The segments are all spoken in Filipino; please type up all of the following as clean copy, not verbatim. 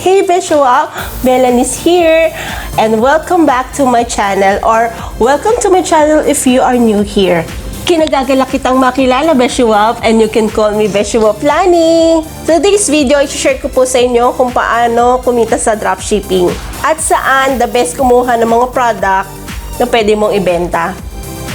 Hey Beshywap, Lanie's here and welcome back to my channel, or welcome to my channel if you are new here. Kinagagalak kitang makilala, Beshywap, and you can call me Beshywap Lanie. So today's video, i-share ko po sa inyo kung paano kumita sa dropshipping at saan the best kumuha ng mga product na pwede mong ibenta.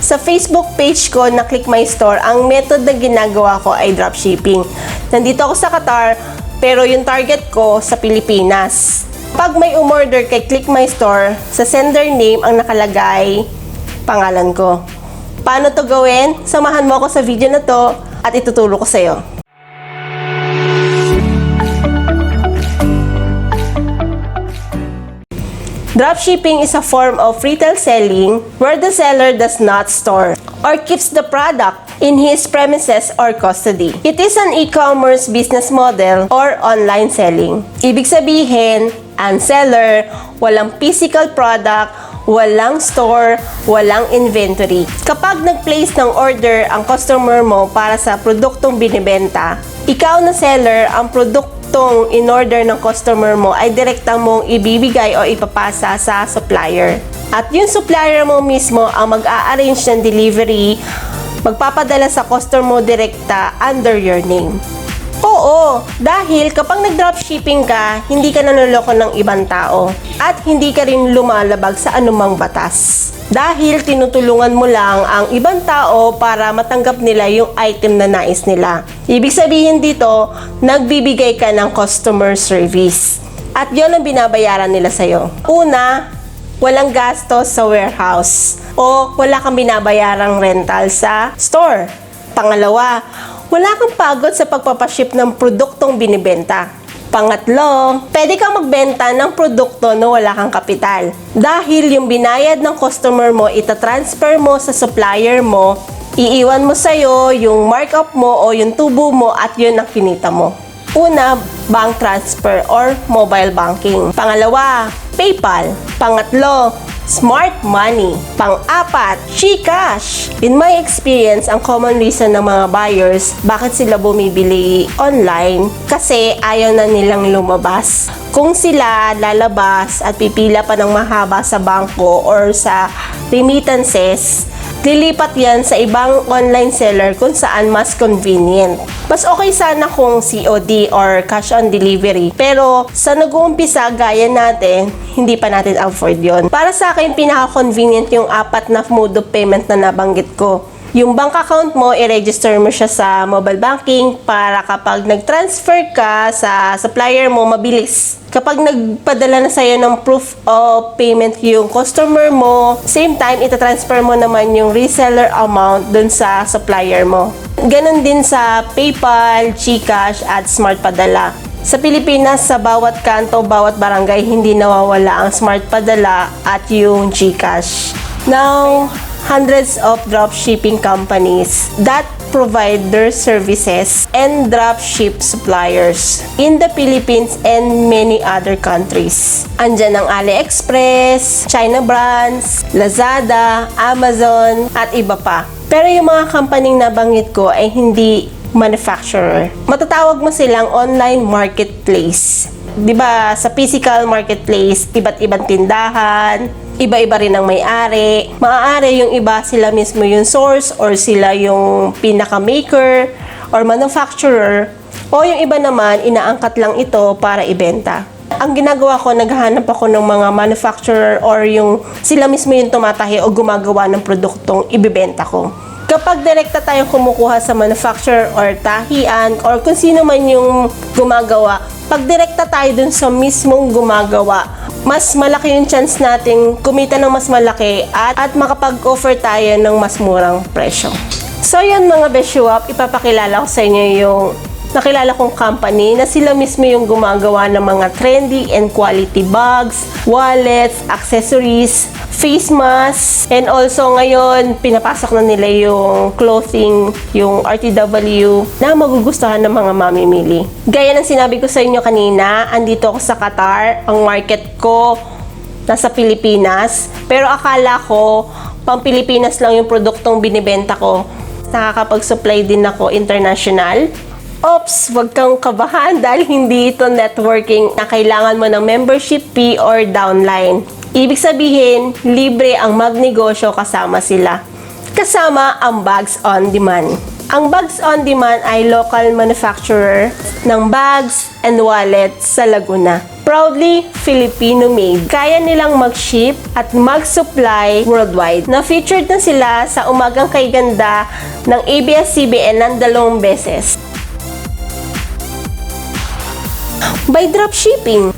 Sa Facebook page ko na Click My Store, ang method na ginagawa ko ay dropshipping. Nandito ako sa Qatar, pero yung target ko sa Pilipinas. Pag may umorder kay Click My Store, sa sender name ang nakalagay pangalan ko. Paano to gawin? Samahan mo ako sa video na to at ituturo ko sa'yo. Dropshipping is a form of retail selling where the seller does not store or keeps the product in his premises or custody. It is an e-commerce business model or online selling. Ibig sabihin, ang seller, walang physical product, walang store, walang inventory. Kapag nag-place ng order ang customer mo para sa produktong binibenta, ikaw na seller, ang produktong in-order ng customer mo ay direkta mong ibibigay o ipapasa sa supplier. At yung supplier mo mismo ang mag-a-arrange ng delivery, magpapadala sa customer mo direkta under your name. Oo, dahil kapag nag-dropshipping ka, hindi ka nanuloko ng ibang tao at hindi ka rin lumalabag sa anumang batas. Dahil tinutulungan mo lang ang ibang tao para matanggap nila yung item na nais nila. Ibig sabihin dito, nagbibigay ka ng customer service. At yon ang binabayaran nila sa'yo. Una, walang gastos sa warehouse o wala kang binabayarang rental sa store. Pangalawa, wala kang pagod sa pagpapaship ng produktong binibenta. Pangatlo, pwede kang magbenta ng produkto na wala kang kapital. Dahil yung binayad ng customer mo, itatransfer mo sa supplier mo, iiwan mo sa'yo yung markup mo o yung tubo mo at yun ang kinita mo. Una, bank transfer or mobile banking. Pangalawa, PayPal. Pangatlo, smart money. Pang-apat, GCash. In my experience, ang common reason ng mga buyers bakit sila bumibili online kasi ayaw na nilang lumabas. Kung sila lalabas at pipila pa ng mahaba sa bangko or sa remittances, lilipat yan sa ibang online seller kung saan mas convenient. Mas okay sana kung COD or cash on delivery. Pero sa nag-uumpisa gaya natin, hindi pa natin afford yon. Para sa akin, pinaka-convenient yung apat na mode of payment na nabanggit ko. Yung bank account mo, i-register mo siya sa mobile banking para kapag nag-transfer ka sa supplier mo, mabilis. Kapag nagpadala na sa'yo ng proof of payment yung customer mo, same time, itatransfer mo naman yung reseller amount dun sa supplier mo. Ganon din sa PayPal, GCash, at Smart Padala. Sa Pilipinas, sa bawat kanto, bawat barangay, hindi nawawala ang Smart Padala at yung GCash. Now, hundreds of dropshipping companies that provide their services and dropship suppliers in the Philippines and many other countries. Andyan ang AliExpress, China Brands, Lazada, Amazon, at iba pa. Pero yung mga company nabanggit ko ay hindi manufacturer. Matatawag mo silang online marketplace. Diba, sa physical marketplace, iba't ibang tindahan, iba-iba rin ang may-ari. Maaari yung iba sila mismo yung source or sila yung pinaka-maker or manufacturer, o yung iba naman inaangkat lang ito para ibenta. Ang ginagawa ko, naghahanap ako ng mga manufacturer or yung sila mismo yung tumatahi o gumagawa ng produktong ibibenta ko. Kapag direkta tayong kumukuha sa manufacturer or tahian or kung sino man yung gumagawa, pag direkta tayo dun sa mismong gumagawa, mas malaki yung chance nating kumita ng mas malaki at makapag-offer tayo ng mas murang presyo. So yun mga Beshywap, ipapakilala ko sa inyo yung nakilala kong company na sila mismo yung gumagawa ng mga trendy and quality bags, wallets, accessories, face mask, and also ngayon pinapasok na nila yung clothing, yung RTW na magugustuhan ng mga mamimili. Gaya ng sinabi ko sa inyo kanina, andito ako sa Qatar, ang market ko nasa Pilipinas, pero akala ko pang Pilipinas lang yung produktong binibenta ko. Nakakapag-supply din ako international. Ops, wag kang kabahan dahil hindi ito networking na kailangan mo ng membership fee or downline. Ibig sabihin, libre ang magnegosyo kasama sila. Kasama ang Bags on Demand. Ang Bags on Demand ay local manufacturer ng bags and wallets sa Laguna. Proudly Filipino made. Kaya nilang mag-ship at mag-supply worldwide. Na-featured na sila sa Umagang Kay Ganda ng ABS-CBN ng 2 beses. By dropshipping.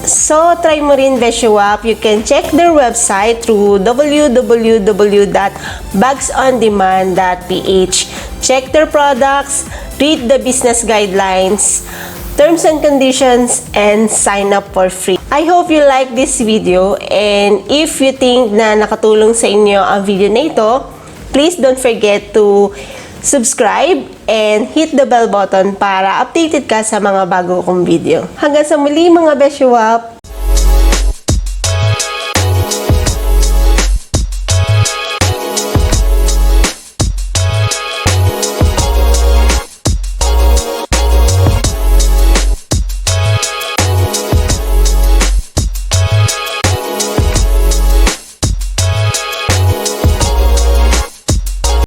So, try mo rin Beshywap. You can check their website through www.bagsondemand.ph. Check their products, read the business guidelines, terms and conditions, and sign up for free. I hope you like this video, and if you think na nakatulong sa inyo ang video na ito, please don't forget to subscribe and hit the bell button para updated ka sa mga bago kong video. Hanggang sa muli mga Beshywap!